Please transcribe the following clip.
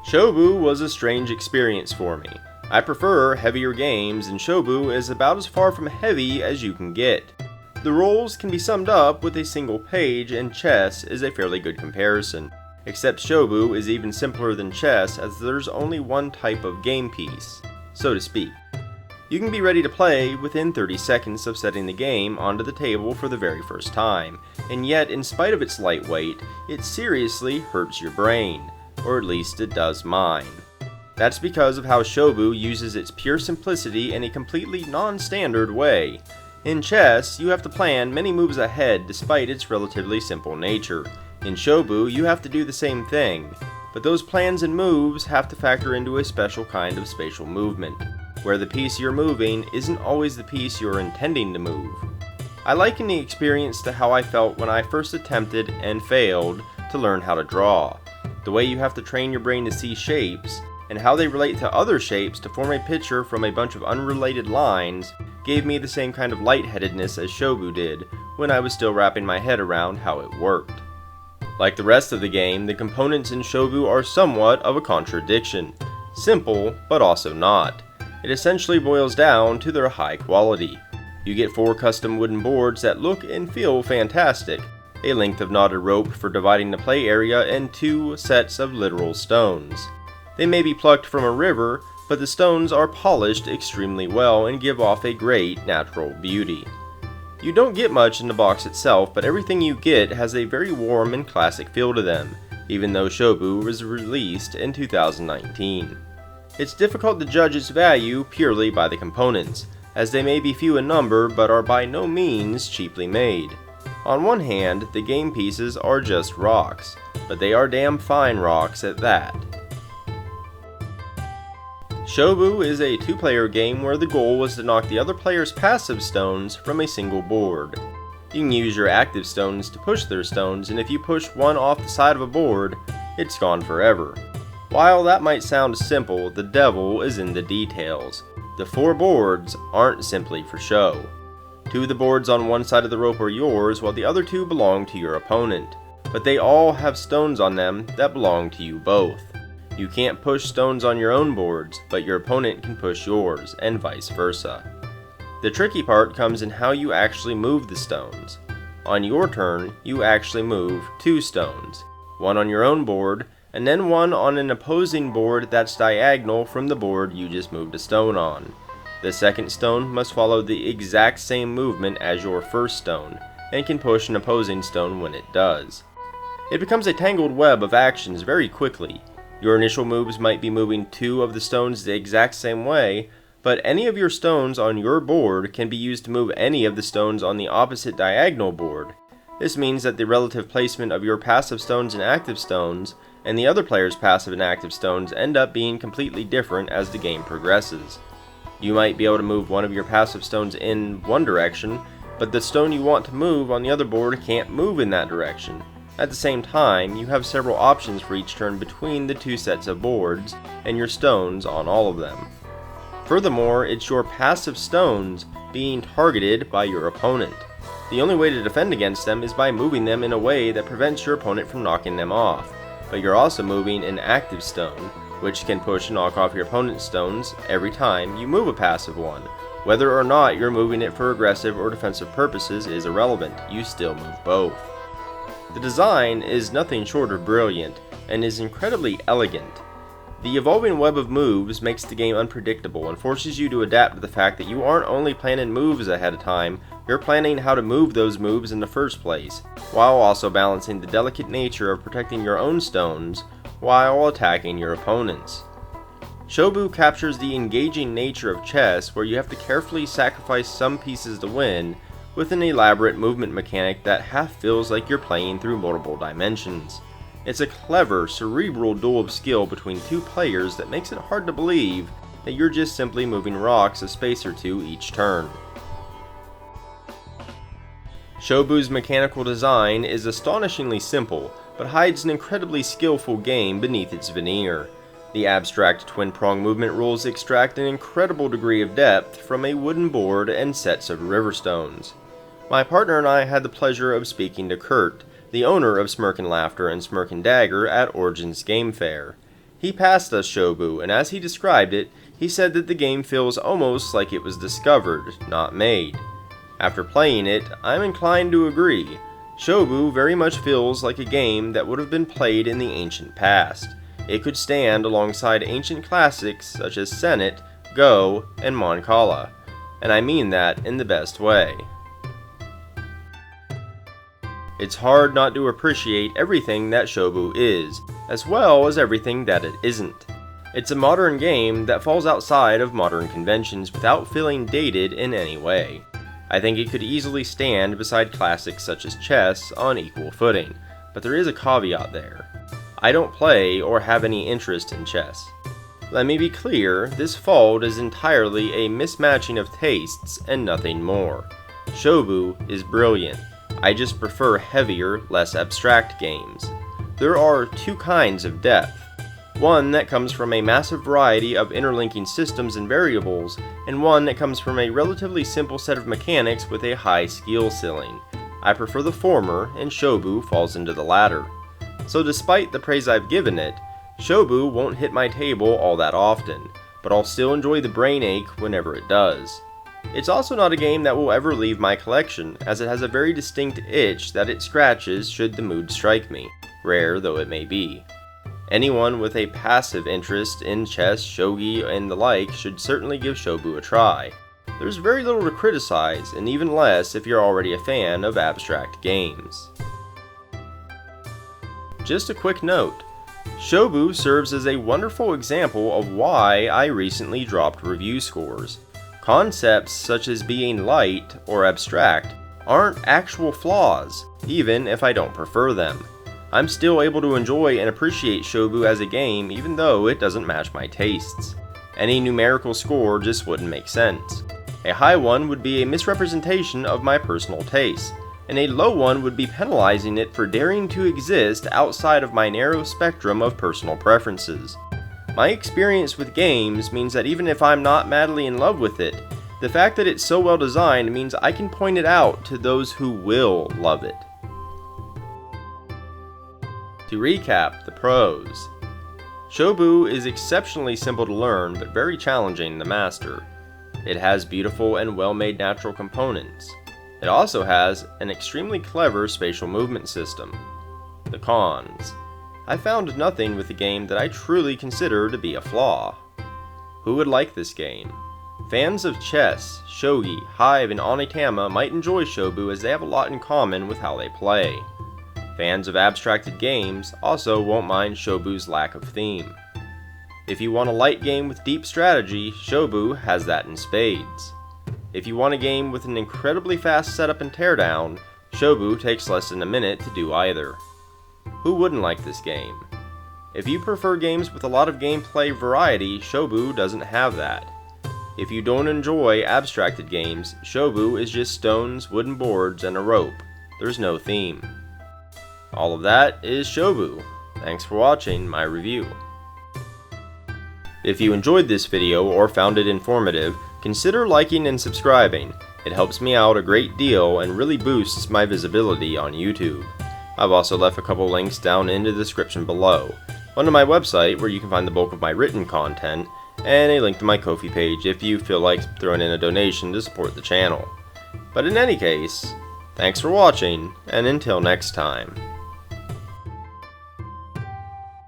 SHŌBU was a strange experience for me. I prefer heavier games, and SHŌBU is about as far from heavy as you can get. The rules can be summed up with a single page, and chess is a fairly good comparison. Except SHŌBU is even simpler than chess, as there's only one type of game piece, so to speak. You can be ready to play within 30 seconds of setting the game onto the table for the very first time, and yet in spite of its lightweight, it seriously hurts your brain, or at least it does mine. That's because of how SHŌBU uses its pure simplicity in a completely non-standard way. In chess, you have to plan many moves ahead despite its relatively simple nature. In SHŌBU, you have to do the same thing, but those plans and moves have to factor into a special kind of spatial movement, where the piece you're moving isn't always the piece you're intending to move. I liken the experience to how I felt when I first attempted and failed to learn how to draw. The way you have to train your brain to see shapes, and how they relate to other shapes to form a picture from a bunch of unrelated lines, gave me the same kind of lightheadedness as SHŌBU did when I was still wrapping my head around how it worked. Like the rest of the game, the components in SHŌBU are somewhat of a contradiction. Simple, but also not. It essentially boils down to their high quality. You get 4 custom wooden boards that look and feel fantastic, a length of knotted rope for dividing the play area, and 2 sets of literal stones. They may be plucked from a river, but the stones are polished extremely well and give off a great natural beauty. You don't get much in the box itself, but everything you get has a very warm and classic feel to them, even though SHŌBU was released in 2019. It's difficult to judge its value purely by the components, as they may be few in number but are by no means cheaply made. On one hand, the game pieces are just rocks, but they are damn fine rocks at that. SHŌBU is a 2-player game where the goal was to knock the other player's passive stones from a single board. You can use your active stones to push their stones, and if you push one off the side of a board, it's gone forever. While that might sound simple, the devil is in the details. The 4 boards aren't simply for show. 2 of the boards on one side of the rope are yours, while the other 2 belong to your opponent. But they all have stones on them that belong to you both. You can't push stones on your own boards, but your opponent can push yours, and vice versa. The tricky part comes in how you actually move the stones. On your turn, you actually move 2 stones, one on your own board, and then one on an opposing board that's diagonal from the board you just moved a stone on. The second stone must follow the exact same movement as your first stone, and can push an opposing stone when it does. It becomes a tangled web of actions very quickly. Your initial moves might be moving 2 of the stones the exact same way, but any of your stones on your board can be used to move any of the stones on the opposite diagonal board. This means that the relative placement of your passive stones and active stones, and the other player's passive and active stones end up being completely different as the game progresses. You might be able to move one of your passive stones in one direction, but the stone you want to move on the other board can't move in that direction. At the same time, you have several options for each turn between the 2 sets of boards, and your stones on all of them. Furthermore, it's your passive stones being targeted by your opponent. The only way to defend against them is by moving them in a way that prevents your opponent from knocking them off, but you're also moving an active stone, which can push and knock off your opponent's stones every time you move a passive one. Whether or not you're moving it for aggressive or defensive purposes is irrelevant, you still move both. The design is nothing short of brilliant, and is incredibly elegant. The evolving web of moves makes the game unpredictable and forces you to adapt to the fact that you aren't only planning moves ahead of time, you're planning how to move those moves in the first place, while also balancing the delicate nature of protecting your own stones while attacking your opponents. SHŌBU captures the engaging nature of chess, where you have to carefully sacrifice some pieces to win, with an elaborate movement mechanic that half feels like you're playing through multiple dimensions. It's a clever, cerebral duel of skill between 2 players that makes it hard to believe that you're just simply moving rocks a space or 2 each turn. SHŌBU's mechanical design is astonishingly simple, but hides an incredibly skillful game beneath its veneer. The abstract twin-prong movement rules extract an incredible degree of depth from a wooden board and sets of river stones. My partner and I had the pleasure of speaking to Kurt, the owner of Smirk and Laughter and Smirk and Dagger, at Origins Game Fair. He passed us SHŌBU, and as he described it, he said that the game feels almost like it was discovered, not made. After playing it, I'm inclined to agree. SHŌBU very much feels like a game that would have been played in the ancient past. It could stand alongside ancient classics such as Senet, Go, and Mancala, and I mean that in the best way. It's hard not to appreciate everything that SHŌBU is, as well as everything that it isn't. It's a modern game that falls outside of modern conventions without feeling dated in any way. I think it could easily stand beside classics such as chess on equal footing, but there is a caveat there. I don't play or have any interest in chess. Let me be clear, this fault is entirely a mismatching of tastes and nothing more. SHŌBU is brilliant. I just prefer heavier, less abstract games. There are two kinds of depth. One that comes from a massive variety of interlinking systems and variables, and one that comes from a relatively simple set of mechanics with a high skill ceiling. I prefer the former, and SHŌBU falls into the latter. So despite the praise I've given it, SHŌBU won't hit my table all that often, but I'll still enjoy the brain ache whenever it does. It's also not a game that will ever leave my collection, as it has a very distinct itch that it scratches should the mood strike me, rare though it may be. Anyone with a passive interest in chess, shogi, and the like should certainly give SHŌBU a try. There's very little to criticize, and even less if you're already a fan of abstract games. Just a quick note, SHŌBU serves as a wonderful example of why I recently dropped review scores. Concepts such as being light or abstract aren't actual flaws, even if I don't prefer them. I'm still able to enjoy and appreciate SHŌBU as a game even though it doesn't match my tastes. Any numerical score just wouldn't make sense. A high one would be a misrepresentation of my personal tastes, and a low one would be penalizing it for daring to exist outside of my narrow spectrum of personal preferences. My experience with games means that even if I'm not madly in love with it, the fact that it's so well designed means I can point it out to those who will love it. To recap, the pros. SHŌBU is exceptionally simple to learn but very challenging to master. It has beautiful and well-made natural components. It also has an extremely clever spatial movement system. The cons. I found nothing with the game that I truly consider to be a flaw. Who would like this game? Fans of chess, shogi, hive, and Onitama might enjoy SHŌBU as they have a lot in common with how they play. Fans of abstracted games also won't mind SHŌBU's lack of theme. If you want a light game with deep strategy, SHŌBU has that in spades. If you want a game with an incredibly fast setup and teardown, SHŌBU takes less than a minute to do either. Who wouldn't like this game? If you prefer games with a lot of gameplay variety, SHŌBU doesn't have that. If you don't enjoy abstracted games, SHŌBU is just stones, wooden boards, and a rope. There's no theme. All of that is SHŌBU. Thanks for watching my review. If you enjoyed this video or found it informative, consider liking and subscribing. It helps me out a great deal and really boosts my visibility on YouTube. I've also left a couple links down in the description below. One to my website where you can find the bulk of my written content, and a link to my Ko-fi page if you feel like throwing in a donation to support the channel. But in any case, thanks for watching, and until next time.